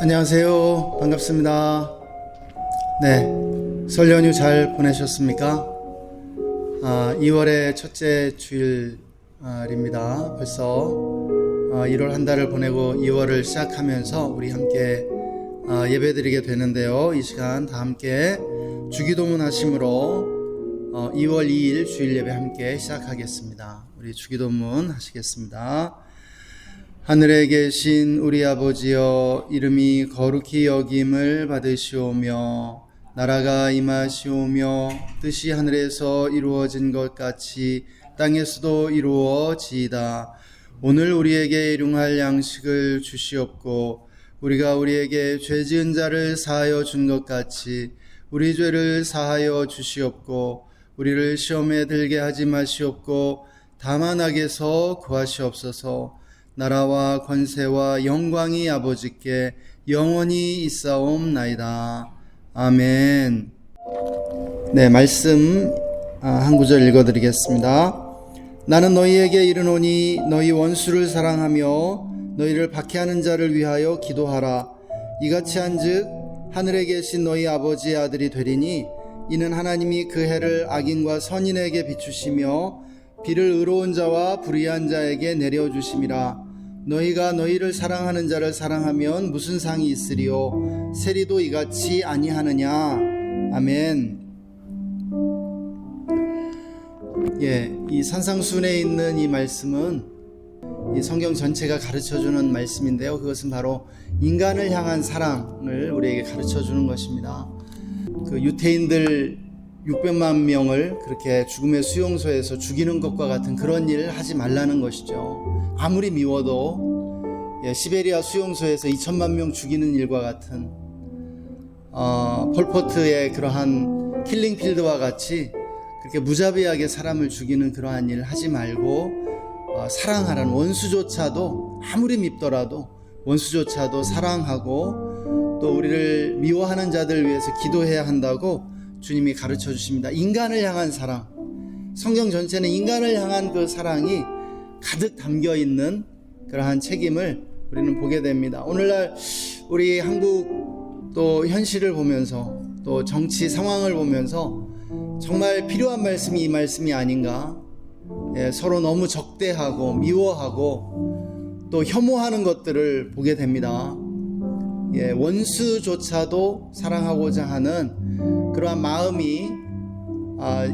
안녕하세요. 반갑습니다. 네, 설 연휴 잘 보내셨습니까? 2월의 첫째 주일입니다. 벌써 1월 한 달을 보내고 2월을 시작하면서 우리 함께 예배드리게 되는데요. 이 시간 다 함께 주기도문 하심으로 2월 2일 주일 예배 함께 시작하겠습니다. 우리 주기도문 하시겠습니다. 하늘에 계신 우리 아버지여, 이름이 거룩히 여김을 받으시오며 나라가 임하시오며 뜻이 하늘에서 이루어진 것 같이 땅에서도 이루어지이다. 오늘 우리에게 일용할 양식을 주시옵고 우리가 우리에게 죄 지은 자를 사하여 준 것 같이 우리 죄를 사하여 주시옵고 우리를 시험에 들게 하지 마시옵고 다만 악에서 구하시옵소서. 나라와 권세와 영광이 아버지께 영원히 있사옵나이다. 아멘. 네, 말씀 한 구절 읽어드리겠습니다. 나는 너희에게 이르노니 너희 원수를 사랑하며 너희를 박해하는 자를 위하여 기도하라. 이같이 한즉 하늘에 계신 너희 아버지의 아들이 되리니 이는 하나님이 그 해를 악인과 선인에게 비추시며 비를 의로운 자와 불의한 자에게 내려주심이라. 너희가 너희를 사랑하는 자를 사랑하면 무슨 상이 있으리요? 세리도 이같이 아니하느냐? 아멘. 이 산상순에 있는 이 말씀은 이 성경 전체가 가르쳐주는 말씀인데요. 그것은 바로 인간을 향한 사랑을 우리에게 가르쳐주는 것입니다. 그 유태인들 600만 명을 그렇게 죽음의 수용소에서 죽이는 것과 같은 그런 일을 하지 말라는 것이죠. 아무리 미워도 시베리아 수용소에서 2천만 명 죽이는 일과 같은 폴포트의 그러한 킬링필드와 같이 그렇게 무자비하게 사람을 죽이는 그러한 일을 하지 말고 사랑하라는, 원수조차도 아무리 밉더라도 원수조차도 사랑하고 또 우리를 미워하는 자들을 위해서 기도해야 한다고 주님이 가르쳐 주십니다. 인간을 향한 사랑, 성경 전체는 인간을 향한 그 사랑이 가득 담겨 있는 그러한 책임을 우리는 보게 됩니다. 오늘날 우리 한국 또 현실을 보면서 또 정치 상황을 보면서 정말 필요한 말씀이 이 말씀이 아닌가. 서로 너무 적대하고 미워하고 또 혐오하는 것들을 보게 됩니다. 원수조차도 사랑하고자 하는 그러한 마음이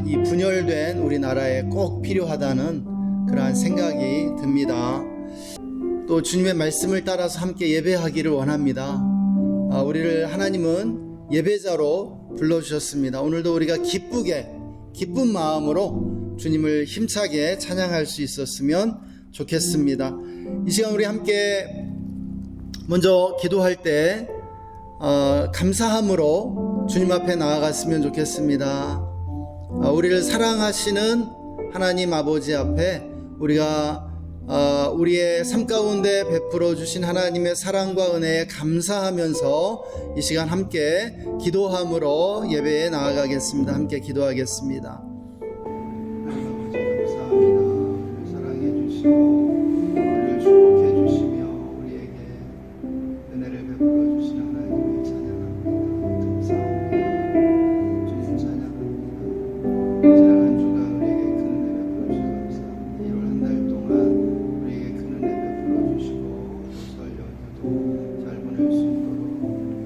이 분열된 우리나라에 꼭 필요하다는 그러한 생각이 듭니다. 또 주님의 말씀을 따라서 함께 예배하기를 원합니다. 우리를 하나님은 예배자로 불러주셨습니다. 오늘도 우리가 기쁜 마음으로 주님을 힘차게 찬양할 수 있었으면 좋겠습니다. 이 시간 우리 함께 먼저 기도할 때 감사함으로 주님 앞에 나아갔으면 좋겠습니다. 우리를 사랑하시는 하나님 아버지 앞에 우리가 우리의 삶 가운데 베풀어 주신 하나님의 사랑과 은혜에 감사하면서 이 시간 함께 기도함으로 예배에 나아가겠습니다. 함께 기도하겠습니다. 하나님 아버지 감사합니다. 사랑해 주시고 우리를 축복해 주시며 우리에게 은혜를 베풀어 주신 하나님을 찬양합니다. 감사합니다. 주님 찬양합니다. 지난 한 주간 우리에게 큰 은혜 베풀어 주셔서 감사합니다. 1월 한 달 동안 우리에게 큰 은혜 베풀어 주시고 설 연휴도 잘 보낼 수 있도록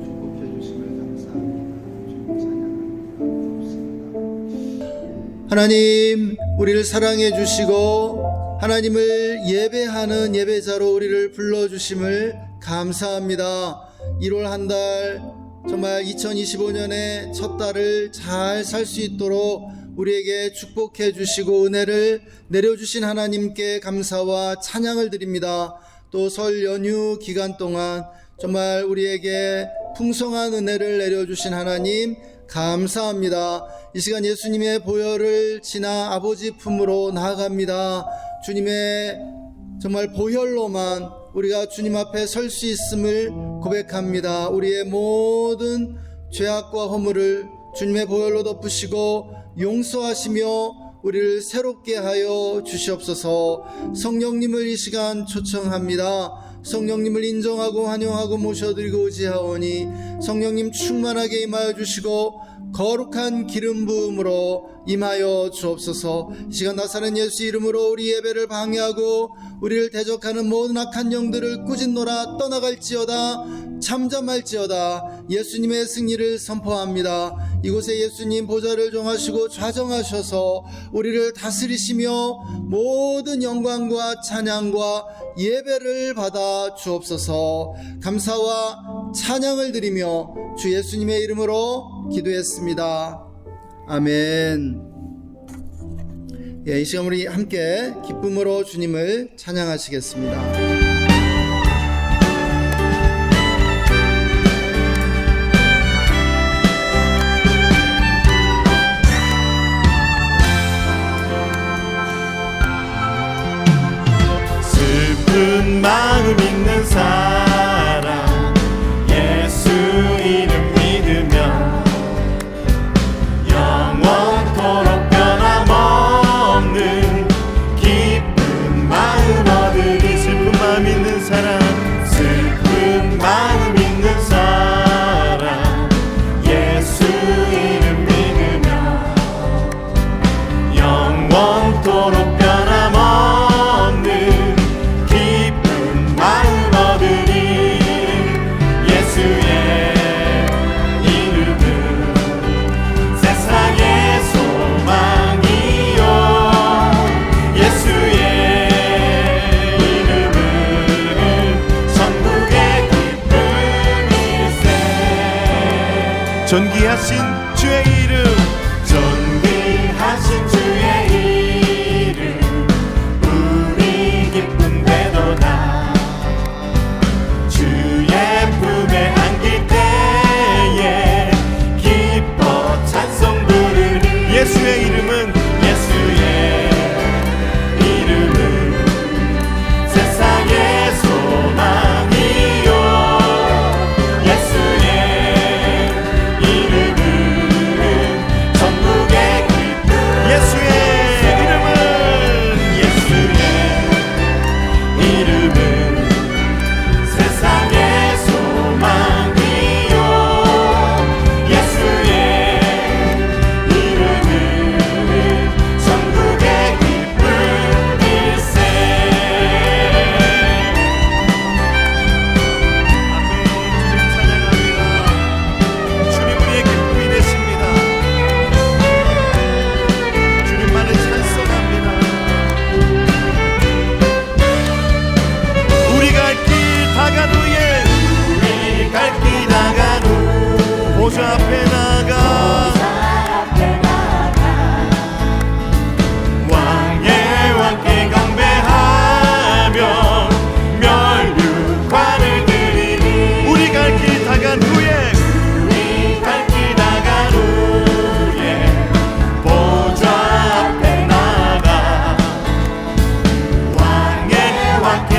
축복해 주심을 감사합니다. 주님 찬양합니다. 감사합니다. 하나님, 우리를 사랑해 주시고 하나님을 예배하는 예배자로 우리를 불러주심을 감사합니다. 1월 한 달 정말 2025년의 첫 달을 잘 살 수 있도록 우리에게 축복해 주시고 은혜를 내려주신 하나님께 감사와 찬양을 드립니다. 또 설 연휴 기간 동안 정말 우리에게 풍성한 은혜를 내려주신 하나님 감사합니다. 이 시간 예수님의 보혈을 지나 아버지 품으로 나아갑니다. 주님의 정말 보혈로만 우리가 주님 앞에 설 수 있음을 고백합니다. 우리의 모든 죄악과 허물을 주님의 보혈로 덮으시고 용서하시며 우리를 새롭게 하여 주시옵소서. 성령님을 이 시간 초청합니다. 성령님을 인정하고 환영하고 모셔드리고 의지하오니 성령님 충만하게 임하여 주시고 거룩한 기름 부음으로 임하여 주옵소서. 이 시간 나사렛 예수 이름으로 우리 예배를 방해하고 우리를 대적하는 모든 악한 영들을 꾸짖노라 떠나갈지어다. 잠잠할지어다. 예수님의 승리를 선포합니다. 이곳에 예수님 보좌를 정하시고 좌정하셔서 우리를 다스리시며 모든 영광과 찬양과 예배를 받아 주옵소서. 감사와 찬양을 드리며 주 예수님의 이름으로 기도했습니다. 아멘. 이 시간 우리 함께 기쁨으로 주님을 찬양하시겠습니다. 슬픈 마음 있는 사람 예수 이름 믿으면 영원토록 변함없는 기쁜 마음 얻으리. 슬픈 마음 있는 사람 슬픈 마음 있는 사람 예수 이름 믿으면 영원토록 변함없는 마음 얻으리. 예수의 이름은 세상의 소망이요 예수의 이름은 천국의 기쁨일세. 존귀하신 주의 이름 존귀하신 주의 이름 우리 기쁨 되도다. 주의 품에 안길 때에 기뻐 찬송 부르리. 예수의 이름은 세상의 소망이요 예수의 이름은 천국의 기쁨. 예수의 이름은 세상의 소망이요 예수의 이름은 천국의 기쁨일세. 아멘. 주님 찬양합니다. 주님 우리의 기쁨이 되십니다. 주님만을 찬송합니다. 우리 갈 길 다간 후에 보좌 앞에 나가 왕의 왕께 경배하며 멸류관을 드리니. 우리 갈 길 다간 후에 보좌 앞에 나가 왕의 왕께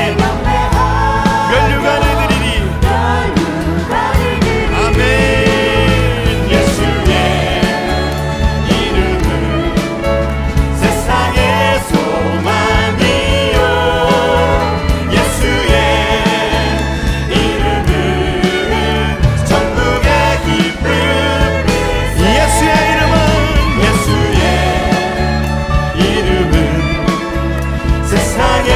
멸류관을 드리니. 아멘. 예수의 이름은 세상의 소망이요 예수의 이름은 천국의 기쁨. 예수의 이름은 세상의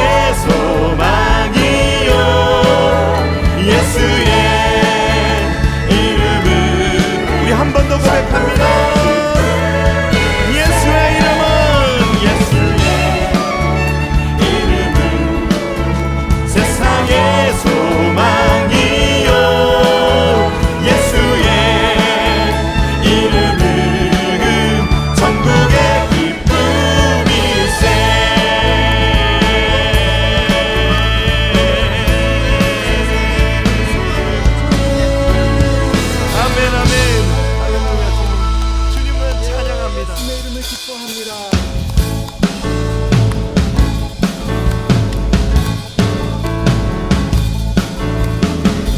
소망이요 예수의 이름은 우리 한 번 더 고백합니다. 예수의 이름은 세상의 소망이요 예수의 이름은 천국의 기쁨일세. 아멘 아멘. 할렐루야. 주님은 찬양합니다. 내 이름을 기뻐합니다.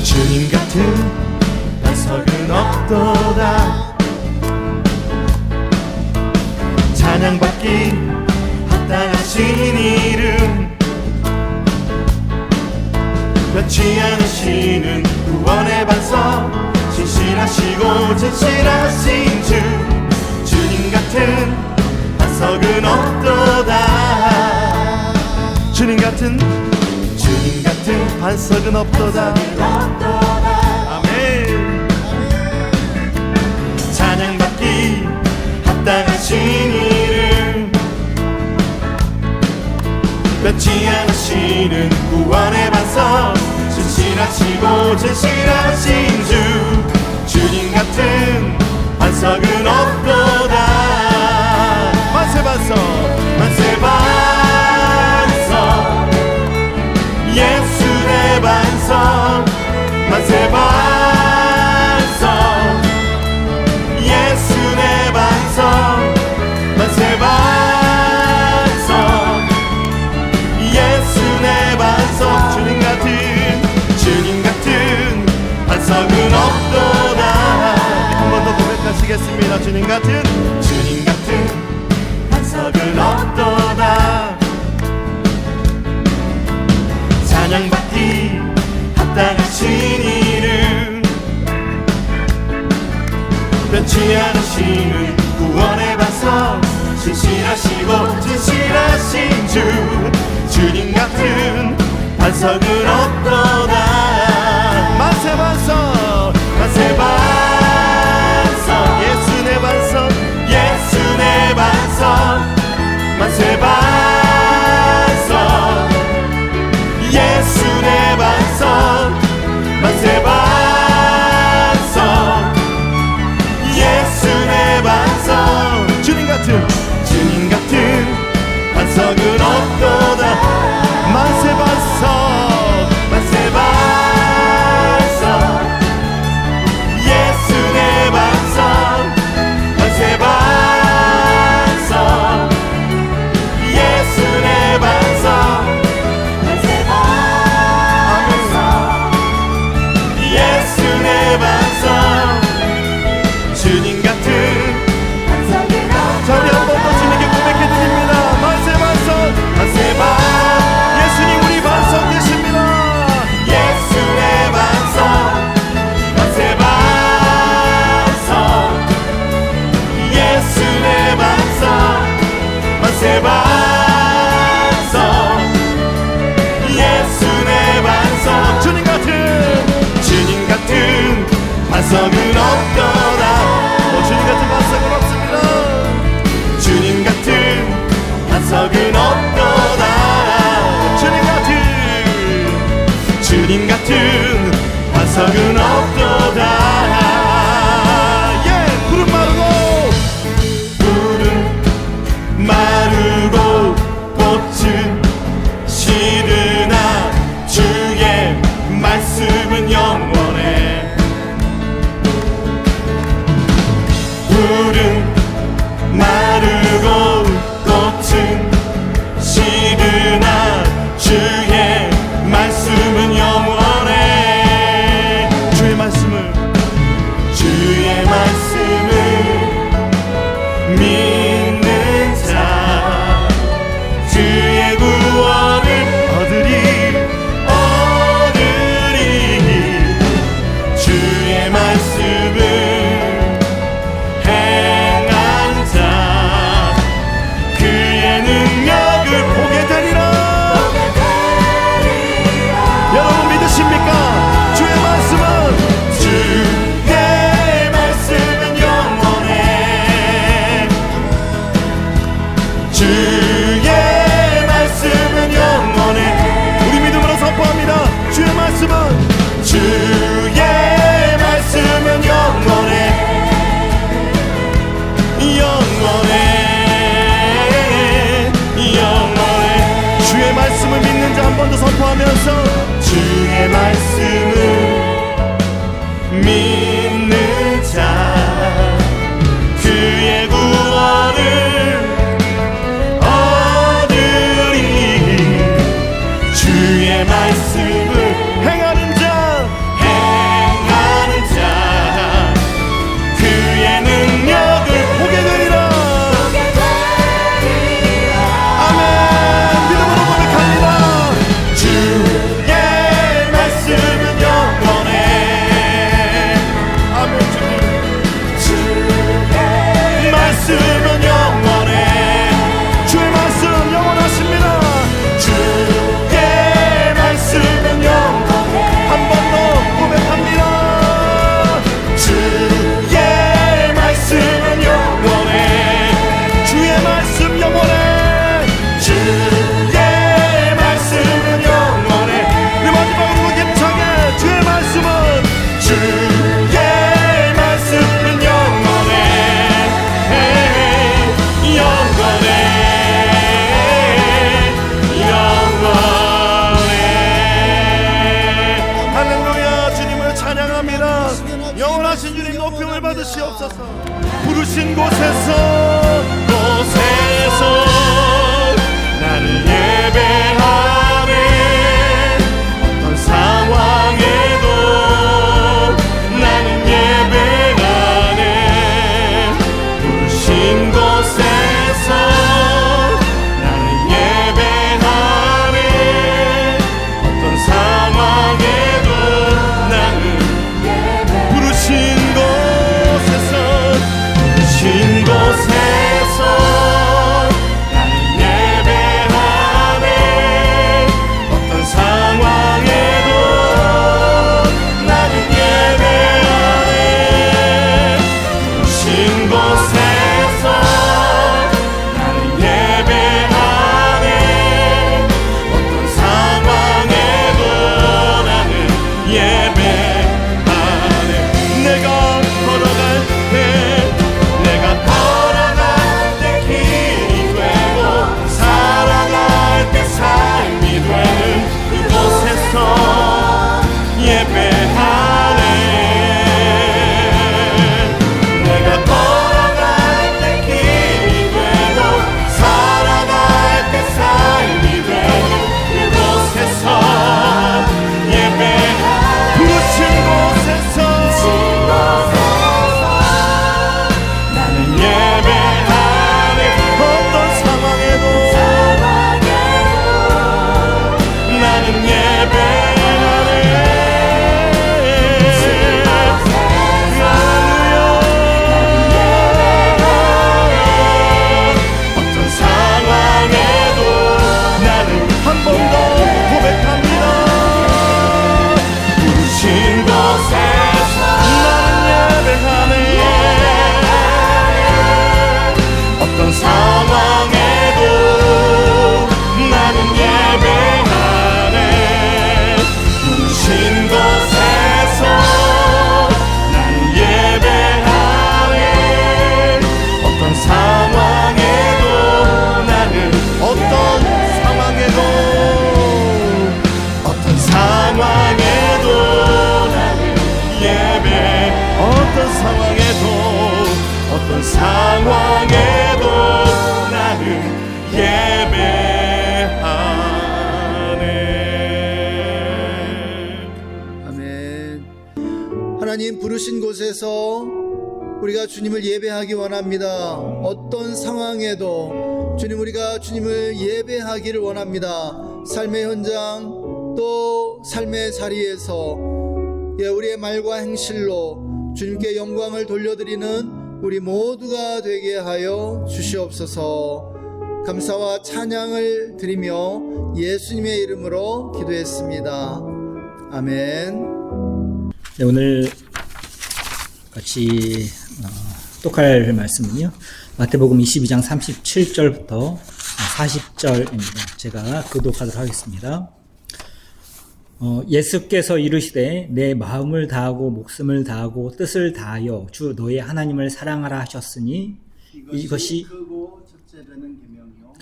주님 같은 녀석은 없도다. 찬양받기 합당하신 이름 변치 않으시는 구원의 반석, 신실하시고 진실하신 주, 주님 같은 반석은 없도다. 주님 같은 반석은 없도다. 아멘. 찬양받기 합당하신 이름, 변치 않으시는 구원의 반석, 신실하시고 진실하신 주, 주님 같은 반석은 없도다. 만세 반석, 만세 반석, 예수 내 반석, 만세 반석, 예수 내 반석, 만세 반석, 예수 내 반석, 주님 같은 반석은 없도다. 한 번 더 고백하시겠습니다. 주님 같은 반석은 없도다. 찬양받기 합당하신 이름, 변치 않으시는 구원의 반석, 신실하시고 진실하신 주, 주님 같은 반석은 없도다. 만세 반석, 만세 반석, 예수 내 반석, 예수 내 반석, 만세 반석, 예수 내 반석, 만세 반석, 예수 내 반석, 주님 같은 반석은 없도다. 만세 반석, 만세 반석, 예수 내 반석, 만세 반석, 예수 내 반석, 만세 반석, 예수 내 반석, 주님 같은 자, 우리 한 번 더 주님께 고백해드립니다. 만세 반석, 만세 반, 예수님 우리 반석 되십니다. 예수 내 반석, 만세 반석, 예수 내 반석, 만세 반석, 예수 내 반석, 주님 같은 반석은 없도다. 주님 같은 반석은 없습니다. 주님 같은 반석은 없도다. 주님 같은 반석은 없도다. 예, 푸른 마르고 꽃은 시드나 주의 말씀은 영원해. 푸른 마르고 꽃은 시드나 주의 말씀은 영원해. 주의 말씀을 믿는 자 주의 구원을 얻으리. 주의 말씀을 번 더 선포하면서 주의 말씀을 믿는 자 그의 구원을 얻으리. 주의 말씀을 행하는 자 그의 능력을 보게 되리라. 아멘. 믿음으로 고백합니다. 주의 부르신 곳에서 나는 예배하네. 어떤 상황에도 나는 예배하네. 부르신 곳에서 나는 예배하네. 어떤 상황에도 나는 부르신 곳에서 나는 예배하네. 어떤 상황에도 나는 예배하네. 부르신 곳에서 나는 예배하네. 어떤 상황에도 나는 예배하네. 내가 걸어갈 때 길이 되고 살아갈 때 삶이 되는 그곳에서 예배하네. 내가 걸어갈 때 길이 되고 살아갈 때 삶이 되는 그곳에서 예배하네. 부르신 곳에서 나는 예배하네. 어떤 상황에도 나는 예배하네. 어떤 상황에도 나는 한 번 더 고백합니다. 부르신 곳에서 나는 예배하네. 어떤 상황에도 나는 예배하네. 부르신 곳에서 나는 예배하네. 어떤 상황에도 나는 어떤 상황에도 나는 예배. 어떤 상황에도 나는 예배하네. 아멘. 하나님, 부르신 곳에서 우리가 주님을 예배하기 원합니다. 어떤 상황에도 주님, 우리가 주님을 예배하기를 원합니다. 삶의 현장 또 삶의 자리에서 우리의 말과 행실로 주님께 영광을 돌려드리는 우리 모두가 되게 하여 주시옵소서. 감사와 찬양을 드리며 예수님의 이름으로 기도했습니다. 아멘. 네, 오늘 같이 독할 말씀은요, 마태복음 22장 37절부터 40절입니다. 제가 교독하도록 하겠습니다. 예수께서 이르시되 내 마음을 다하고 목숨을 다하고 뜻을 다하여 주 너의 하나님을 사랑하라 하셨으니 이것이 크고 첫째되는 계명이요.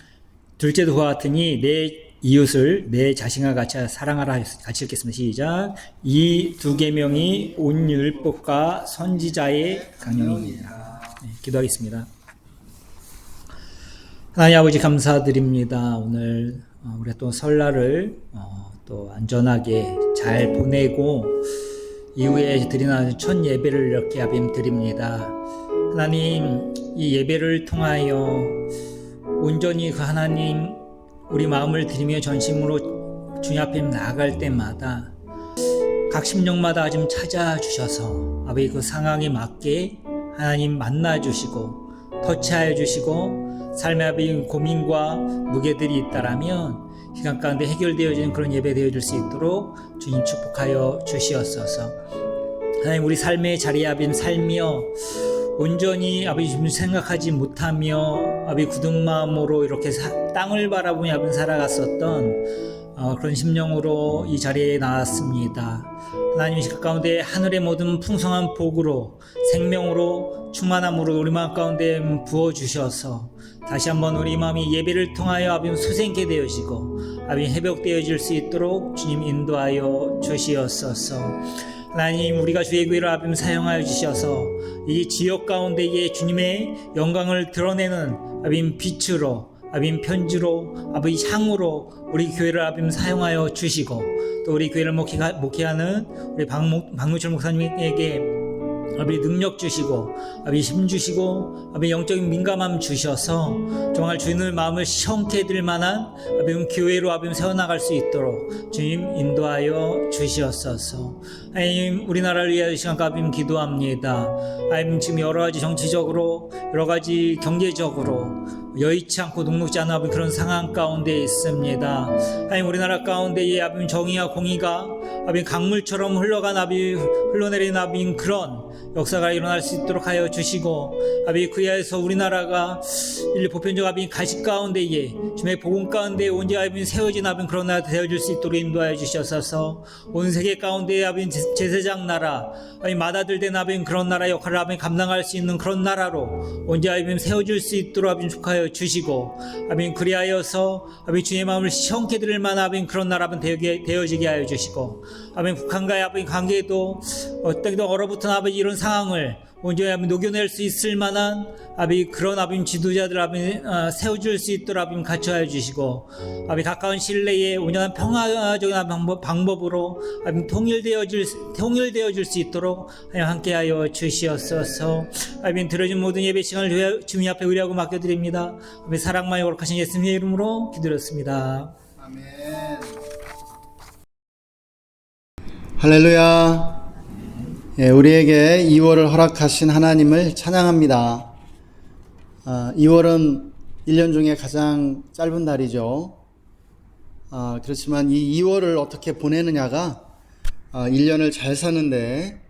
둘째도 그와 같으니 내 이웃을 내 자신과 같이 사랑하라 하셨으니. 같이 읽겠습니다. 시작. 이 두 계명이 온 율법과 선지자의 강령이니라. 네, 기도하겠습니다. 하나님 아버지, 감사드립니다. 오늘 우리가 또 설날을 또 안전하게 잘 보내고 이후에 드리는 첫 예배를 이렇게 아버님 드립니다. 하나님, 이 예배를 통하여 온전히 그 하나님 우리 마음을 드리며 전심으로 주님 앞에 나아갈 때마다 각 심령마다 좀 찾아주셔서 아버지 그 상황에 맞게 하나님 만나주시고 터치하여 주시고 삶의 아버지 고민과 무게들이 있다라면 시간 가운데 해결되어지는 그런 예배 되어질 수 있도록 주님 축복하여 주시옵소서. 하나님, 우리 삶의 자리에 아버지 살며 온전히 아버지 주님 생각하지 못하며 아버지 굳은 마음으로 이렇게 땅을 바라보며 아버지 살아갔었던 그런 심령으로 이 자리에 나왔습니다. 하나님, 시간 가운데 하늘의 모든 풍성한 복으로 생명으로 충만함으로 우리 마음 가운데 부어주셔서 다시 한번 우리 마음이 예배를 통하여 아버지 소생케 되어지고 아버지 회복되어질 수 있도록 주님 인도하여 주시옵소서. 하나님 우리가 주의 교회를 아버지 사용하여 주셔서 이 지역 가운데에 주님의 영광을 드러내는 아버지 빛으로 아버지 편지로 아버지 향으로 우리 교회를 아버지 사용하여 주시고 또 우리 교회를 목회하는 우리 박무철 목사님에게 아버지 능력 주시고 아버지 힘 주시고 아버지 영적인 민감함 주셔서 정말 주님의 마음을 시원케 해드릴 만한 아버지 교회로 아버지 세워나갈 수 있도록 주님 인도하여 주시옵소서. 하나님 우리나라를 위하여 시간 아버지 기도합니다. 하나님 지금 여러 가지 정치적으로 여러 가지 경제적으로 여의치 않고 녹록지 않은 아버지 그런 상황 가운데 있습니다. 하나님 우리나라 가운데에 아버지 정의와 공의가 아버지 강물처럼 흘러내리는 아버지 그런 역사가 일어날 수 있도록 하여 주시고 아버지 그리하여서 우리나라가 인류 보편적 아버지 가시 가운데에 주님의 복음 가운데 온전히 아버지 세워진 아버지 그런 나라 되어줄 수 있도록 인도하여 주셔서 온 세계 가운데 아버지 제사장 나라 아버지 맏아들된 아버지 그런 나라 역할을 아버지 감당할 수 있는 그런 나라로 온전히 아버지 세워줄 수 있도록 아버지 축하하여 주시고 아버지 그리하여서 아버지 주님의 마음을 시원케 드릴 만한 아버지 그런 나라 되어지게 하여 주시고 아버지 북한과의 아버지 관계도 어떻게든 얼어붙은 아버지 이런 상황을 온전히 아버지 녹여낼 수 있을 만한 아버지 그런 아버지 지도자들 아버지 세워줄 수 있도록 아버지 갖춰하여 주시고 아버지 가까운 시일 내에 온전한 평화적인 방법으로 아버지 통일되어 줄 수 있도록 함께하여 주시옵소서. 아버지 들어준 모든 예배 시간을 주님 앞에 의뢰하고 맡겨드립니다. 아버지 사랑만이 거룩하신 예수님의 이름으로 기도드렸습니다. 아멘. 할렐루야. 예, 우리에게 2월을 허락하신 하나님을 찬양합니다. 2월은 1년 중에 가장 짧은 달이죠. 그렇지만 이 2월을 어떻게 보내느냐가 1년을 잘 사는데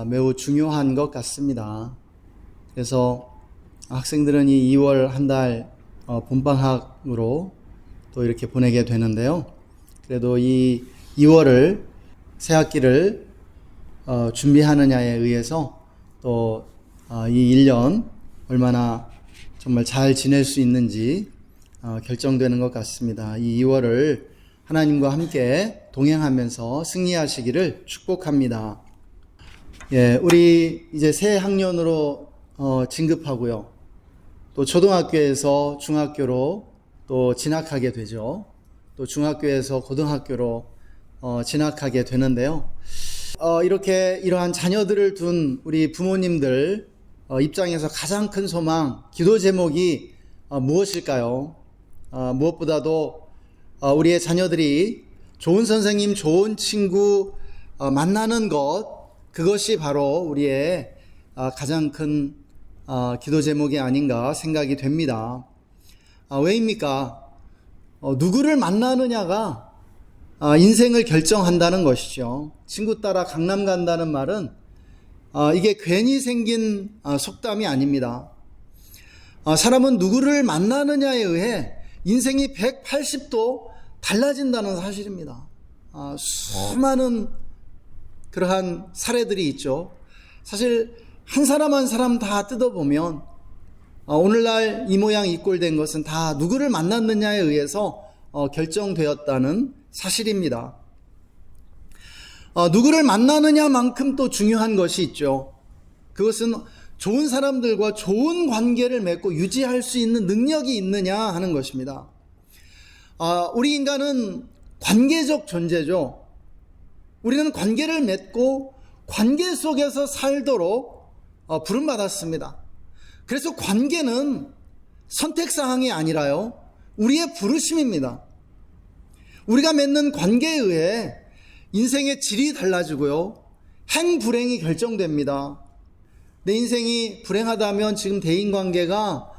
매우 중요한 것 같습니다. 그래서 학생들은 이 2월 한 달 봄방학으로 또 이렇게 보내게 되는데요. 그래도 이 2월을 새학기를 준비하느냐에 의해서 또 이 1년 얼마나 정말 잘 지낼 수 있는지 결정되는 것 같습니다. 이 2월을 하나님과 함께 동행하면서 승리하시기를 축복합니다. 예, 우리 이제 새 학년으로 진급하고요. 또 초등학교에서 중학교로 또 진학하게 되죠. 또 중학교에서 고등학교로 진학하게 되는데요. 이렇게 이러한 자녀들을 둔 우리 부모님들 입장에서 가장 큰 소망, 기도 제목이 무엇일까요? 무엇보다도 우리의 자녀들이 좋은 선생님, 좋은 친구 만나는 것, 그것이 바로 우리의 가장 큰 기도 제목이 아닌가 생각이 됩니다. 왜입니까? 누구를 만나느냐가 인생을 결정한다는 것이죠. 친구 따라 강남 간다는 말은 이게 괜히 생긴 속담이 아닙니다. 사람은 누구를 만나느냐에 의해 인생이 180도 달라진다는 사실입니다. 수많은 그러한 사례들이 있죠. 사실 한 사람 한 사람 다 뜯어보면 오늘날 이 모양 이 꼴 된 것은 다 누구를 만났느냐에 의해서 결정되었다는 사실입니다. 누구를 만나느냐만큼 또 중요한 것이 있죠. 그것은 좋은 사람들과 좋은 관계를 맺고 유지할 수 있는 능력이 있느냐 하는 것입니다. 우리 인간은 관계적 존재죠. 우리는 관계를 맺고 관계 속에서 살도록 부름받았습니다. 그래서 관계는 선택사항이 아니라요, 우리의 부르심입니다. 우리가 맺는 관계에 의해 인생의 질이 달라지고요, 행불행이 결정됩니다. 내 인생이 불행하다면 지금 대인관계가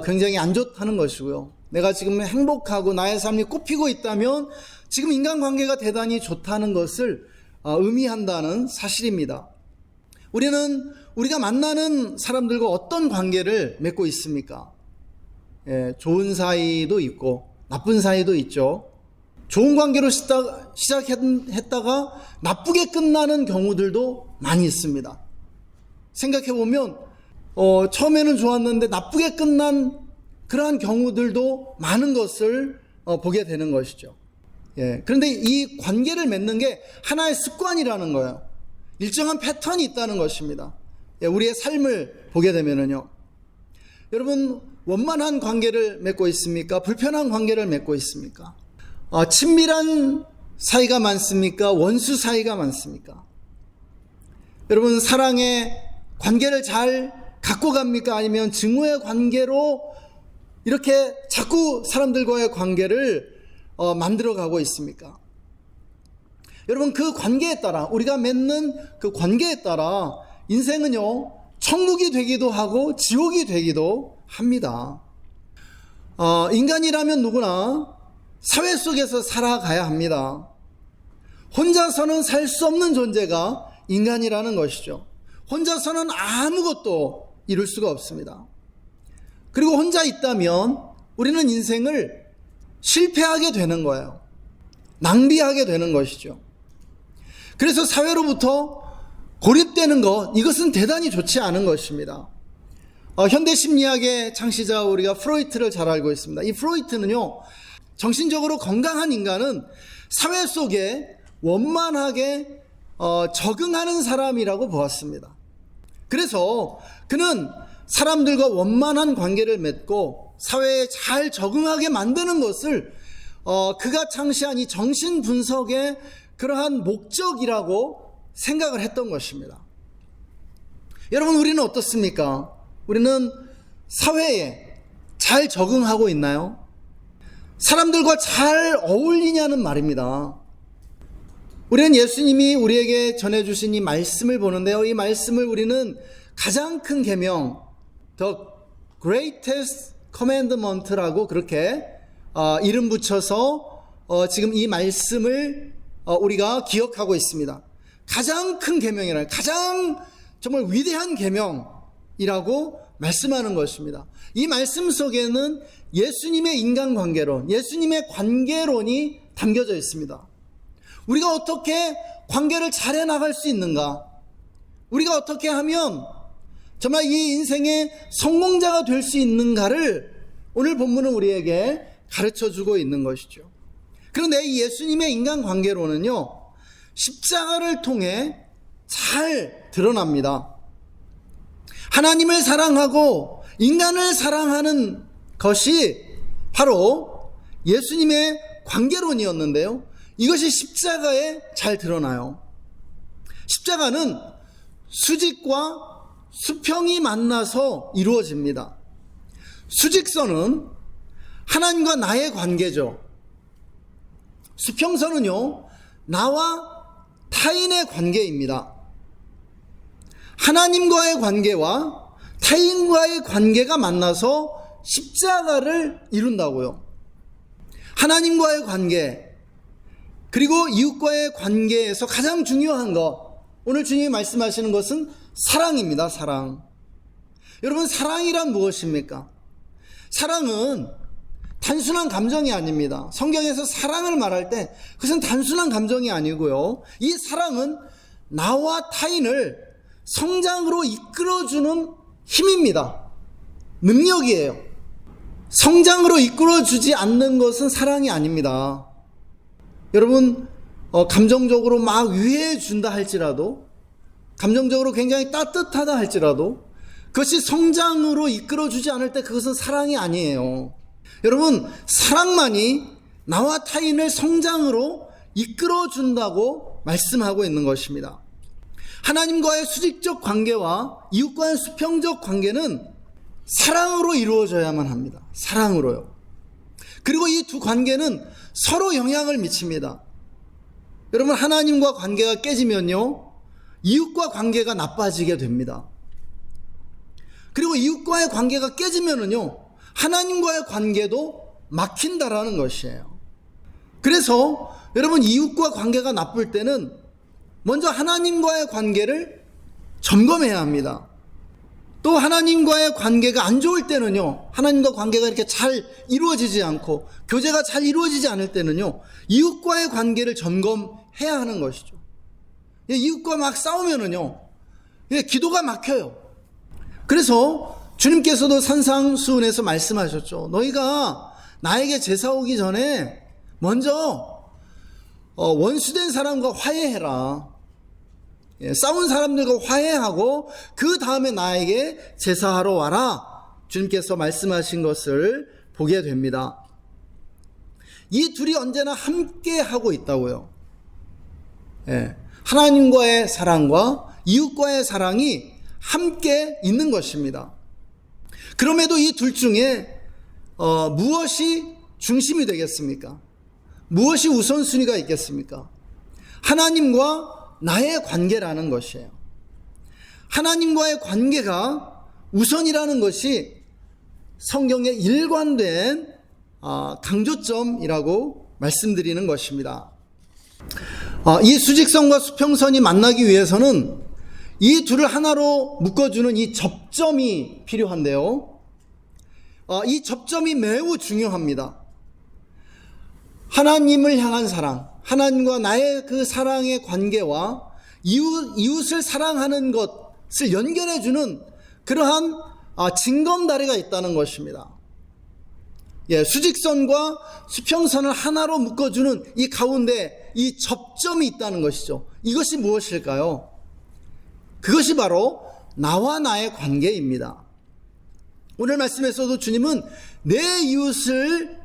굉장히 안 좋다는 것이고요, 내가 지금 행복하고 나의 삶이 꽃피고 있다면 지금 인간관계가 대단히 좋다는 것을 의미한다는 사실입니다. 우리는 우리가 만나는 사람들과 어떤 관계를 맺고 있습니까? 예, 좋은 사이도 있고 나쁜 사이도 있죠. 좋은 관계로 시작했다가 나쁘게 끝나는 경우들도 많이 있습니다. 생각해보면 처음에는 좋았는데 나쁘게 끝난 그러한 경우들도 많은 것을 보게 되는 것이죠. 예. 그런데 이 관계를 맺는 게 하나의 습관이라는 거예요. 일정한 패턴이 있다는 것입니다. 예, 우리의 삶을 보게 되면은요. 여러분, 원만한 관계를 맺고 있습니까? 불편한 관계를 맺고 있습니까? 친밀한 사이가 많습니까? 원수 사이가 많습니까? 여러분, 사랑의 관계를 잘 갖고 갑니까? 아니면 증오의 관계로 이렇게 자꾸 사람들과의 관계를 만들어 가고 있습니까? 여러분, 그 관계에 따라, 우리가 맺는 그 관계에 따라 인생은요, 천국이 되기도 하고 지옥이 되기도 합니다. 인간이라면 누구나 사회 속에서 살아가야 합니다. 혼자서는 살 수 없는 존재가 인간이라는 것이죠. 혼자서는 아무것도 이룰 수가 없습니다. 그리고 혼자 있다면 우리는 인생을 실패하게 되는 거예요. 낭비하게 되는 것이죠. 그래서 사회로부터 고립되는 것, 이것은 대단히 좋지 않은 것입니다. 현대 심리학의 창시자 우리가 프로이트를 잘 알고 있습니다. 이 프로이트는요, 정신적으로 건강한 인간은 사회 속에 원만하게 적응하는 사람이라고 보았습니다. 그래서 그는 사람들과 원만한 관계를 맺고 사회에 잘 적응하게 만드는 것을 그가 창시한 이 정신분석의 그러한 목적이라고 생각을 했던 것입니다. 여러분, 우리는 어떻습니까? 우리는 사회에 잘 적응하고 있나요? 사람들과 잘 어울리냐는 말입니다. 우리는 예수님이 우리에게 전해주신 이 말씀을 보는데요. 이 말씀을 우리는 가장 큰 계명, The Greatest Commandment라고 그렇게 이름 붙여서 지금 이 말씀을 우리가 기억하고 있습니다. 가장 큰 계명이라, 가장 정말 위대한 계명이라고 말씀하는 것입니다. 이 말씀 속에는 예수님의 인간관계론, 예수님의 관계론이 담겨져 있습니다. 우리가 어떻게 관계를 잘 해나갈 수 있는가? 우리가 어떻게 하면 정말 이 인생의 성공자가 될 수 있는가를 오늘 본문은 우리에게 가르쳐주고 있는 것이죠. 그런데 이 예수님의 인간관계론은요, 십자가를 통해 잘 드러납니다. 하나님을 사랑하고 인간을 사랑하는 것이 바로 예수님의 관계론이었는데요, 이것이 십자가에 잘 드러나요. 십자가는 수직과 수평이 만나서 이루어집니다. 수직선은 하나님과 나의 관계죠. 수평선은요, 나와 타인의 관계입니다. 하나님과의 관계와 타인과의 관계가 만나서 십자가를 이룬다고요. 하나님과의 관계, 그리고 이웃과의 관계에서 가장 중요한 것, 오늘 주님이 말씀하시는 것은 사랑입니다. 사랑. 여러분, 사랑이란 무엇입니까? 사랑은 단순한 감정이 아닙니다. 성경에서 사랑을 말할 때 그것은 단순한 감정이 아니고요, 이 사랑은 나와 타인을 성장으로 이끌어주는 힘입니다. 능력이에요. 성장으로 이끌어주지 않는 것은 사랑이 아닙니다. 여러분, 감정적으로 막 위해 준다 할지라도, 감정적으로 굉장히 따뜻하다 할지라도 그것이 성장으로 이끌어주지 않을 때 그것은 사랑이 아니에요. 여러분, 사랑만이 나와 타인을 성장으로 이끌어준다고 말씀하고 있는 것입니다. 하나님과의 수직적 관계와 이웃과의 수평적 관계는 사랑으로 이루어져야만 합니다. 사랑으로요. 그리고 이 두 관계는 서로 영향을 미칩니다. 여러분, 하나님과 관계가 깨지면요, 이웃과 관계가 나빠지게 됩니다. 그리고 이웃과의 관계가 깨지면은요, 하나님과의 관계도 막힌다라는 것이에요. 그래서 여러분, 이웃과 관계가 나쁠 때는 먼저 하나님과의 관계를 점검해야 합니다. 또 하나님과의 관계가 안 좋을 때는요, 하나님과 관계가 이렇게 잘 이루어지지 않고 교제가 잘 이루어지지 않을 때는요, 이웃과의 관계를 점검해야 하는 것이죠. 이웃과 막 싸우면은요, 기도가 막혀요. 그래서 주님께서도 산상수훈에서 말씀하셨죠. 너희가 나에게 제사 오기 전에 먼저 원수된 사람과 화해해라. 싸운 사람들과 화해하고 그 다음에 나에게 제사하러 와라. 주님께서 말씀하신 것을 보게 됩니다. 이 둘이 언제나 함께 하고 있다고요. 하나님과의 사랑과 이웃과의 사랑이 함께 있는 것입니다. 그럼에도 이 둘 중에 무엇이 중심이 되겠습니까? 무엇이 우선순위가 있겠습니까? 하나님과 나의 관계라는 것이에요. 하나님과의 관계가 우선이라는 것이 성경의 일관된 강조점이라고 말씀드리는 것입니다. 이 수직선과 수평선이 만나기 위해서는 이 둘을 하나로 묶어주는 이 접점이 필요한데요. 이 접점이 매우 중요합니다. 하나님을 향한 사랑, 하나님과 나의 그 사랑의 관계와 이웃을 사랑하는 것을 연결해주는 그러한 징검다리가 있다는 것입니다. 수직선과 수평선을 하나로 묶어주는 이 가운데 이 접점이 있다는 것이죠. 이것이 무엇일까요? 그것이 바로 나와 나의 관계입니다. 오늘 말씀에서도 주님은 내 이웃을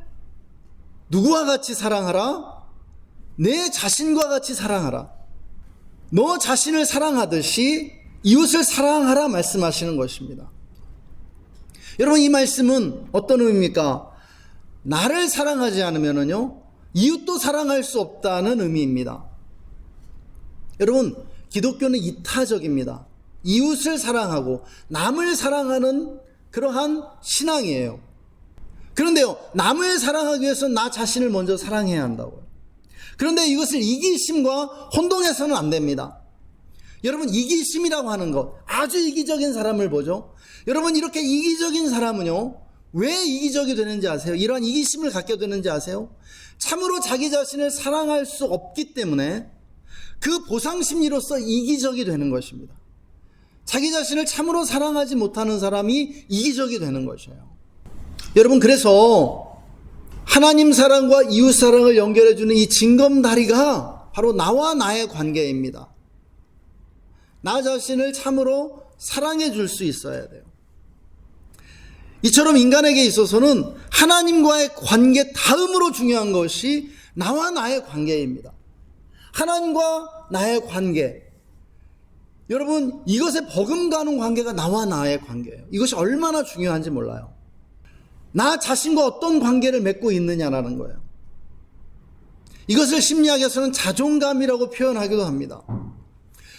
누구와 같이 사랑하라? 내 자신과 같이 사랑하라. 너 자신을 사랑하듯이 이웃을 사랑하라 말씀하시는 것입니다. 여러분, 이 말씀은 어떤 의미입니까? 나를 사랑하지 않으면요 이웃도 사랑할 수 없다는 의미입니다. 여러분, 기독교는 이타적입니다. 이웃을 사랑하고 남을 사랑하는 그러한 신앙이에요. 그런데요, 남을 사랑하기 위해서 나 자신을 먼저 사랑해야 한다고요. 그런데 이것을 이기심과 혼동해서는 안 됩니다. 여러분, 이기심이라고 하는 것, 아주 이기적인 사람을 보죠. 여러분, 이렇게 이기적인 사람은요, 왜 이기적이 되는지 아세요? 이러한 이기심을 갖게 되는지 아세요? 참으로 자기 자신을 사랑할 수 없기 때문에 그 보상심리로서 이기적이 되는 것입니다. 자기 자신을 참으로 사랑하지 못하는 사람이 이기적이 되는 것이에요. 여러분, 그래서 하나님 사랑과 이웃 사랑을 연결해주는 이 징검다리가 바로 나와 나의 관계입니다. 나 자신을 참으로 사랑해 줄 수 있어야 돼요. 이처럼 인간에게 있어서는 하나님과의 관계 다음으로 중요한 것이 나와 나의 관계입니다. 하나님과 나의 관계. 여러분, 이것에 버금가는 관계가 나와 나의 관계예요. 이것이 얼마나 중요한지 몰라요. 나 자신과 어떤 관계를 맺고 있느냐라는 거예요. 이것을 심리학에서는 자존감이라고 표현하기도 합니다.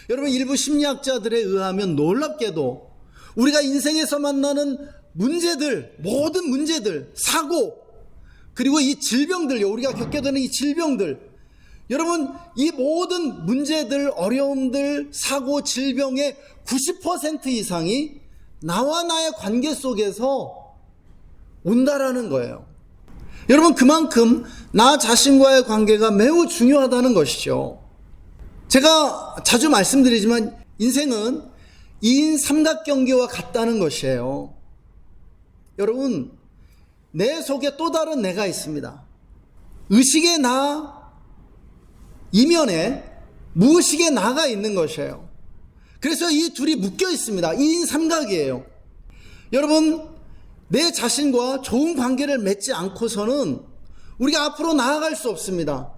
여러분, 일부 심리학자들에 의하면 놀랍게도 우리가 인생에서 만나는 문제들, 모든 문제들, 사고, 그리고 이 질병들, 우리가 겪게 되는 이 질병들, 여러분, 이 모든 문제들, 어려움들, 사고, 질병의 90% 이상이 나와 나의 관계 속에서 온다라는 거예요. 여러분, 그만큼 나 자신과의 관계가 매우 중요하다는 것이죠. 제가 자주 말씀드리지만 인생은 2인 삼각경기와 같다는 것이에요. 여러분, 내 속에 또 다른 내가 있습니다. 의식의 나 이면에 무의식의 나가 있는 것이에요. 그래서 이 둘이 묶여 있습니다. 2인 삼각이에요. 여러분, 내 자신과 좋은 관계를 맺지 않고서는 우리가 앞으로 나아갈 수 없습니다.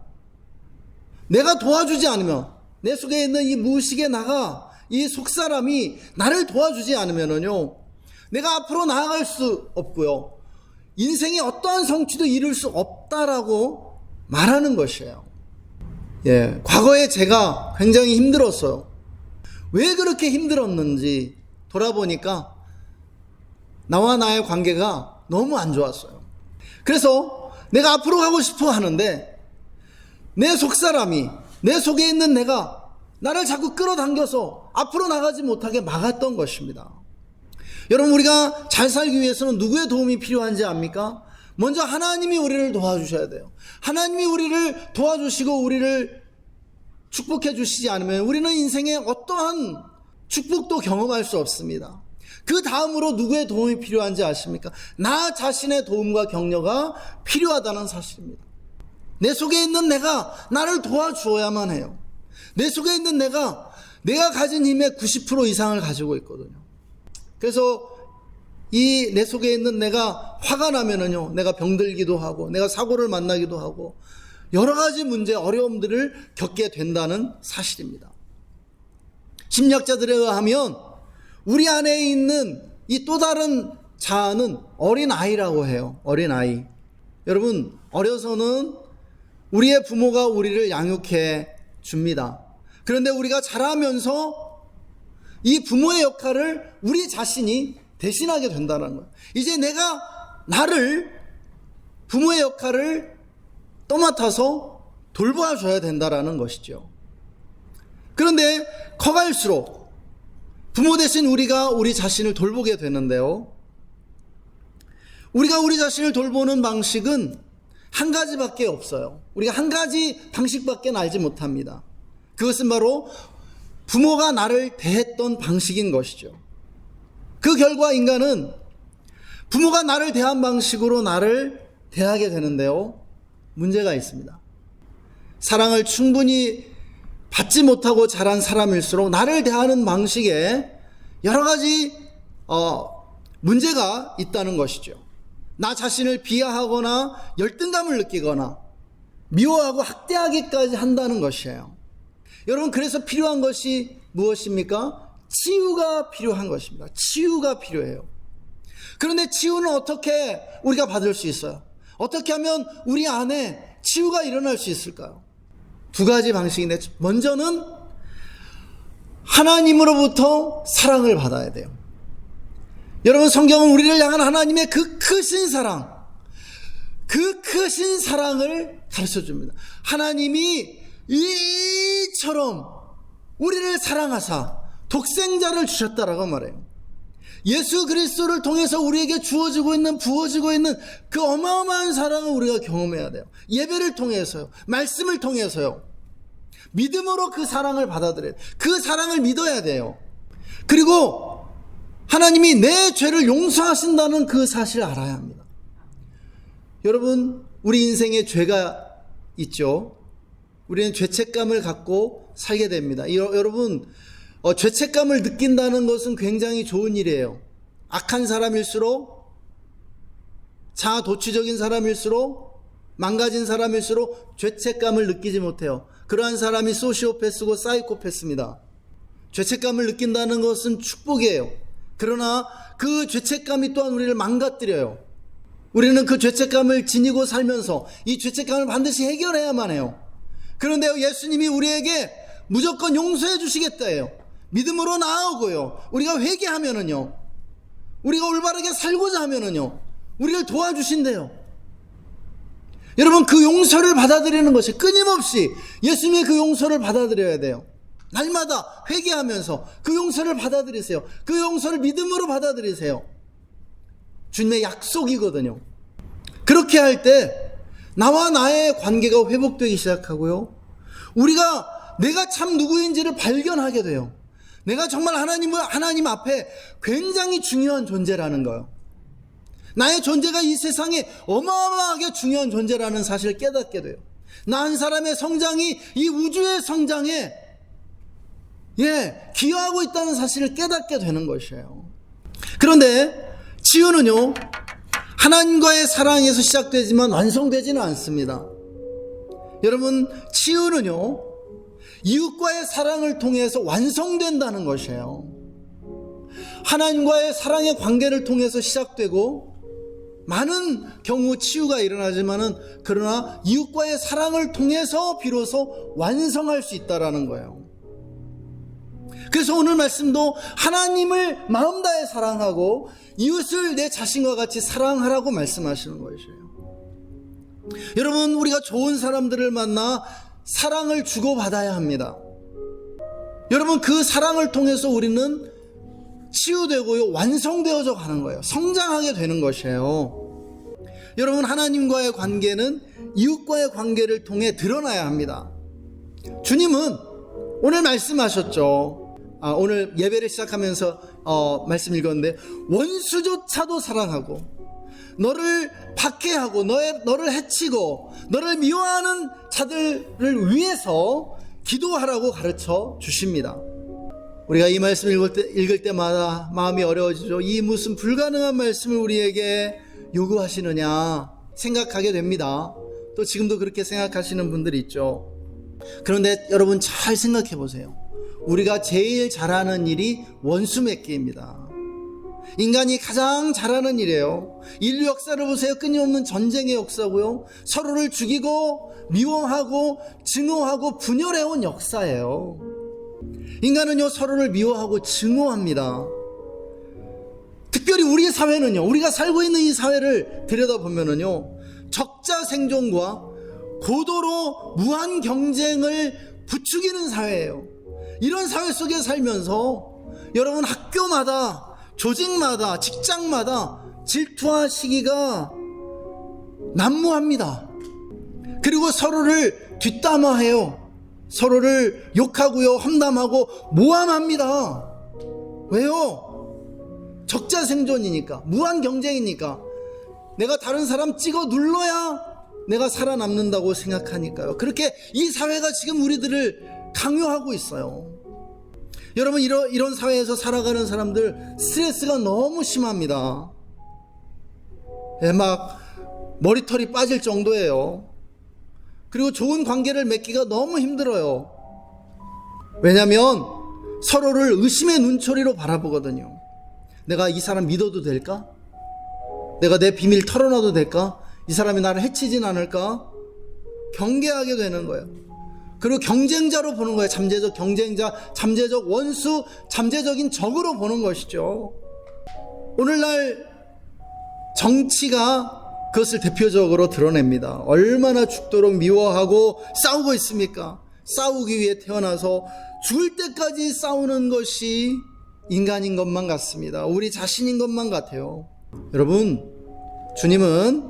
내가 도와주지 않으면, 내 속에 있는 이 무의식의 나가, 이 속사람이 나를 도와주지 않으면요 내가 앞으로 나아갈 수 없고요, 인생의 어떠한 성취도 이룰 수 없다라고 말하는 것이에요. 과거에 제가 굉장히 힘들었어요. 왜 그렇게 힘들었는지 돌아보니까 나와 나의 관계가 너무 안 좋았어요. 그래서 내가 앞으로 가고 싶어 하는데 내 속사람이, 내 속에 있는 내가 나를 자꾸 끌어당겨서 앞으로 나가지 못하게 막았던 것입니다. 여러분, 우리가 잘 살기 위해서는 누구의 도움이 필요한지 압니까? 먼저 하나님이 우리를 도와주셔야 돼요. 하나님이 우리를 도와주시고 우리를 축복해 주시지 않으면 우리는 인생에 어떠한 축복도 경험할 수 없습니다. 그 다음으로 누구의 도움이 필요한지 아십니까? 나 자신의 도움과 격려가 필요하다는 사실입니다. 내 속에 있는 내가 나를 도와주어야만 해요. 내 속에 있는 내가 가진 힘의 90% 이상을 가지고 있거든요. 그래서 이 내 속에 있는 내가 화가 나면은요, 내가 병들기도 하고, 내가 사고를 만나기도 하고, 여러 가지 문제, 어려움들을 겪게 된다는 사실입니다. 심리학자들에 의하면 우리 안에 있는 이 또 다른 자아는 어린아이라고 해요. 어린아이. 여러분, 어려서는 우리의 부모가 우리를 양육해 줍니다. 그런데 우리가 자라면서 이 부모의 역할을 우리 자신이 대신하게 된다는 거예요. 이제 내가 부모의 역할을 떠맡아서 돌봐줘야 된다는 것이죠. 그런데 커갈수록 부모 대신 우리가 우리 자신을 돌보게 되는데요. 우리가 우리 자신을 돌보는 방식은 한 가지밖에 없어요. 우리가 한 가지 방식밖에 알지 못합니다. 그것은 바로 부모가 나를 대했던 방식인 것이죠. 그 결과 인간은 부모가 나를 대한 방식으로 나를 대하게 되는데요. 문제가 있습니다. 사랑을 충분히 받지 못하고 자란 사람일수록 나를 대하는 방식에 여러 가지 문제가 있다는 것이죠. 나 자신을 비하하거나 열등감을 느끼거나 미워하고 학대하기까지 한다는 것이에요. 여러분, 그래서 필요한 것이 무엇입니까? 치유가 필요한 것입니다. 치유가 필요해요. 그런데 치유는 어떻게 우리가 받을 수 있어요? 어떻게 하면 우리 안에 치유가 일어날 수 있을까요? 두 가지 방식인데, 먼저는 하나님으로부터 사랑을 받아야 돼요. 여러분, 성경은 우리를 향한 하나님의 그 크신 사랑, 그 크신 사랑을 가르쳐 줍니다. 하나님이 이처럼 우리를 사랑하사 독생자를 주셨다라고 말해요. 예수 그리스도를 통해서 우리에게 주어지고 있는, 부어지고 있는 그 어마어마한 사랑을 우리가 경험해야 돼요. 예배를 통해서요, 말씀을 통해서요, 믿음으로 그 사랑을 받아들여야 돼요. 그 사랑을 믿어야 돼요. 그리고 하나님이 내 죄를 용서하신다는 그 사실을 알아야 합니다. 여러분, 우리 인생에 죄가 있죠. 우리는 죄책감을 갖고 살게 됩니다. 여러분, 죄책감을 느낀다는 것은 굉장히 좋은 일이에요. 악한 사람일수록, 자아도취적인 사람일수록, 망가진 사람일수록 죄책감을 느끼지 못해요. 그러한 사람이 소시오패스고 사이코패스입니다. 죄책감을 느낀다는 것은 축복이에요. 그러나 그 죄책감이 또한 우리를 망가뜨려요. 우리는 그 죄책감을 지니고 살면서 이 죄책감을 반드시 해결해야만 해요. 그런데요, 예수님이 우리에게 무조건 용서해 주시겠다예요. 믿음으로 나아오고요, 우리가 회개하면은요, 우리가 올바르게 살고자 하면은요, 우리를 도와주신대요. 여러분, 그 용서를 받아들이는 것이 끊임없이 예수님의 그 용서를 받아들여야 돼요. 날마다 회개하면서 그 용서를 받아들이세요. 그 용서를 믿음으로 받아들이세요. 주님의 약속이거든요. 그렇게 할 때 나와 나의 관계가 회복되기 시작하고요, 내가 참 누구인지를 발견하게 돼요. 내가 정말 하나님 앞에 굉장히 중요한 존재라는 거예요. 나의 존재가 이 세상에 어마어마하게 중요한 존재라는 사실을 깨닫게 돼요. 나 한 사람의 성장이 이 우주의 성장에 기여하고 있다는 사실을 깨닫게 되는 것이에요. 그런데 치유는요, 하나님과의 사랑에서 시작되지만 완성되지는 않습니다. 여러분, 치유는요, 이웃과의 사랑을 통해서 완성된다는 것이에요. 하나님과의 사랑의 관계를 통해서 시작되고, 많은 경우 치유가 일어나지만은, 그러나 이웃과의 사랑을 통해서 비로소 완성할 수 있다라는 거예요. 그래서 오늘 말씀도 하나님을 마음 다해 사랑하고 이웃을 내 자신과 같이 사랑하라고 말씀하시는 것이에요. 여러분, 우리가 좋은 사람들을 만나 사랑을 주고받아야 합니다. 여러분, 그 사랑을 통해서 우리는 치유되고요, 완성되어져 가는 거예요. 성장하게 되는 것이에요. 여러분, 하나님과의 관계는 이웃과의 관계를 통해 드러나야 합니다. 주님은 오늘 말씀하셨죠. 오늘 예배를 시작하면서 말씀 읽었는데, 원수조차도 사랑하고 너를 박해하고 너를 해치고 너를 미워하는 자들을 위해서 기도하라고 가르쳐 주십니다. 우리가 이 말씀을 읽을 때마다 마음이 어려워지죠. 이 무슨 불가능한 말씀을 우리에게 요구하시느냐 생각하게 됩니다. 또 지금도 그렇게 생각하시는 분들이 있죠. 그런데 여러분 잘 생각해 보세요. 우리가 제일 잘하는 일이 원수 맺기입니다. 인간이 가장 잘하는 일이에요. 인류 역사를 보세요. 끊임없는 전쟁의 역사고요. 서로를 죽이고 미워하고 증오하고 분열해온 역사예요. 인간은요, 서로를 미워하고 증오합니다. 특별히 우리 사회는요, 우리가 살고 있는 이 사회를 들여다보면은요, 적자 생존과 고도로 무한 경쟁을 부추기는 사회예요. 이런 사회 속에 살면서 여러분 학교마다, 조직마다, 직장마다 질투와 시기가 난무합니다. 그리고 서로를 뒷담화해요. 서로를 욕하고요, 험담하고 모함합니다. 왜요? 적자 생존이니까, 무한 경쟁이니까, 내가 다른 사람 찍어 눌러야 내가 살아남는다고 생각하니까요. 그렇게 이 사회가 지금 우리들을 강요하고 있어요. 여러분, 이런 사회에서 살아가는 사람들 스트레스가 너무 심합니다. 막 머리털이 빠질 정도예요. 그리고 좋은 관계를 맺기가 너무 힘들어요. 왜냐하면 서로를 의심의 눈초리로 바라보거든요. 내가 이 사람 믿어도 될까? 내가 내 비밀 털어놔도 될까? 이 사람이 나를 해치진 않을까? 경계하게 되는 거예요. 그리고 경쟁자로 보는 거예요. 잠재적 경쟁자, 잠재적 원수, 잠재적인 적으로 보는 것이죠. 오늘날 정치가 그것을 대표적으로 드러냅니다. 얼마나 죽도록 미워하고 싸우고 있습니까? 싸우기 위해 태어나서 죽을 때까지 싸우는 것이 인간인 것만 같습니다. 우리 자신인 것만 같아요. 여러분, 주님은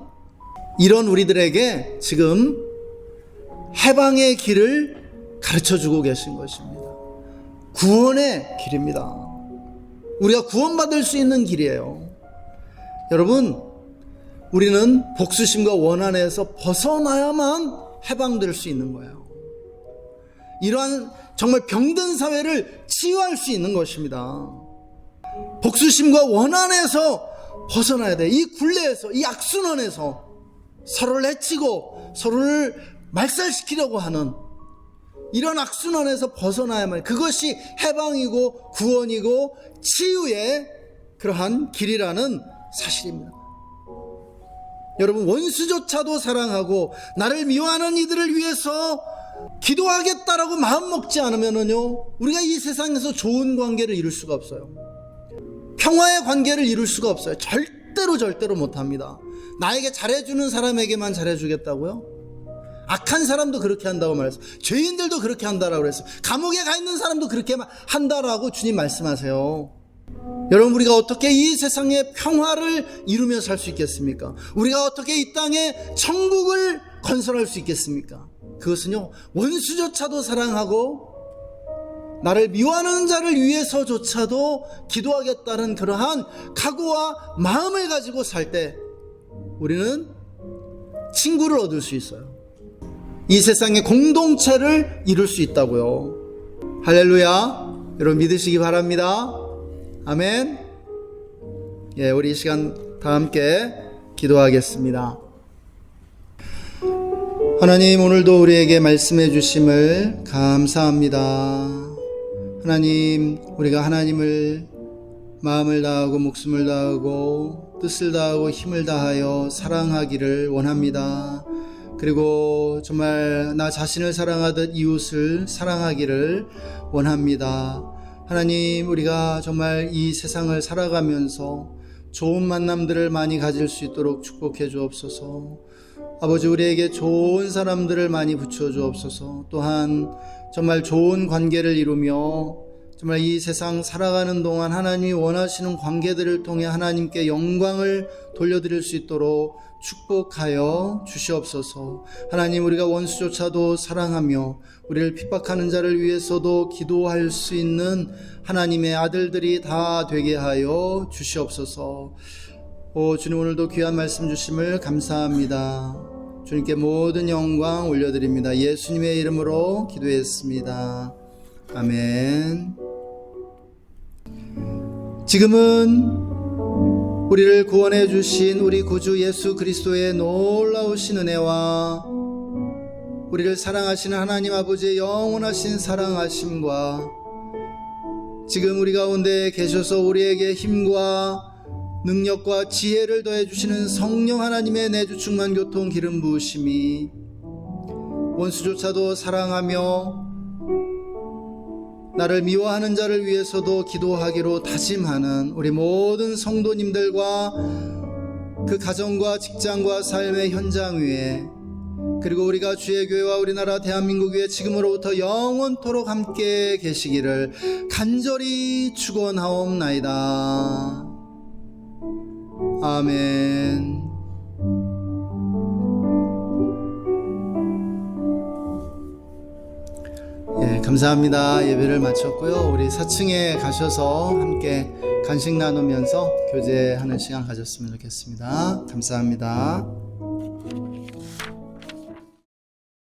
이런 우리들에게 지금 해방의 길을 가르쳐주고 계신 것입니다. 구원의 길입니다. 우리가 구원받을 수 있는 길이에요. 여러분, 우리는 복수심과 원한에서 벗어나야만 해방될 수 있는 거예요. 이러한 정말 병든 사회를 치유할 수 있는 것입니다. 복수심과 원한에서 벗어나야 돼. 이 굴레에서, 이 악순환에서 서로를 해치고 서로를 말살시키려고 하는 이런 악순환에서 벗어나야만, 그것이 해방이고 구원이고 치유의 그러한 길이라는 사실입니다. 여러분, 원수조차도 사랑하고 나를 미워하는 이들을 위해서 기도하겠다라고 마음 먹지 않으면요, 우리가 이 세상에서 좋은 관계를 이룰 수가 없어요. 평화의 관계를 이룰 수가 없어요. 절대로 못합니다. 나에게 잘해주는 사람에게만 잘해주겠다고요? 악한 사람도 그렇게 한다고 말했어요. 죄인들도 그렇게 한다라고 그랬어요. 감옥에 가 있는 사람도 그렇게 한다라고 주님 말씀하세요. 여러분, 우리가 어떻게 이 세상의 평화를 이루며 살 수 있겠습니까? 우리가 어떻게 이 땅에 천국을 건설할 수 있겠습니까? 그것은요, 원수조차도 사랑하고 나를 미워하는 자를 위해서조차도 기도하겠다는 그러한 각오와 마음을 가지고 살 때 우리는 친구를 얻을 수 있어요. 이 세상의 공동체를 이룰 수 있다고요. 할렐루야. 여러분 믿으시기 바랍니다. 아멘. 예, 우리 이 시간 다 함께 기도하겠습니다. 하나님, 오늘도 우리에게 말씀해 주심을 감사합니다. 하나님, 우리가 하나님을 마음을 다하고 목숨을 다하고 뜻을 다하고 힘을 다하여 사랑하기를 원합니다. 그리고 정말 나 자신을 사랑하듯 이웃을 사랑하기를 원합니다. 하나님, 우리가 정말 이 세상을 살아가면서 좋은 만남들을 많이 가질 수 있도록 축복해 주옵소서. 아버지, 우리에게 좋은 사람들을 많이 붙여 주옵소서. 또한 정말 좋은 관계를 이루며 정말 이 세상 살아가는 동안 하나님이 원하시는 관계들을 통해 하나님께 영광을 돌려드릴 수 있도록 축복하여 주시옵소서. 하나님, 우리가 원수조차도 사랑하며 우리를 핍박하는 자를 위해서도 기도할 수 있는 하나님의 아들들이 다 되게 하여 주시옵소서. 오 주님, 오늘도 귀한 말씀 주심을 감사합니다. 주님께 모든 영광 올려드립니다. 예수님의 이름으로 기도했습니다. 아멘. 지금은 우리를 구원해 주신 우리 구주 예수 그리스도의 놀라우신 은혜와 우리를 사랑하시는 하나님 아버지의 영원하신 사랑하심과 지금 우리 가운데 계셔서 우리에게 힘과 능력과 지혜를 더해 주시는 성령 하나님의 내주 충만 교통 기름 부으심이 원수조차도 사랑하며 나를 미워하는 자를 위해서도 기도하기로 다짐하는 우리 모든 성도님들과 그 가정과 직장과 삶의 현장 위에, 그리고 우리가 주의 교회와 우리나라 대한민국 위에 지금으로부터 영원토록 함께 계시기를 간절히 축원하옵나이다. 아멘. 예, 감사합니다. 예배를 마쳤고요. 우리 4층에 가셔서 함께 간식 나누면서 교제하는 시간 가졌으면 좋겠습니다. 감사합니다.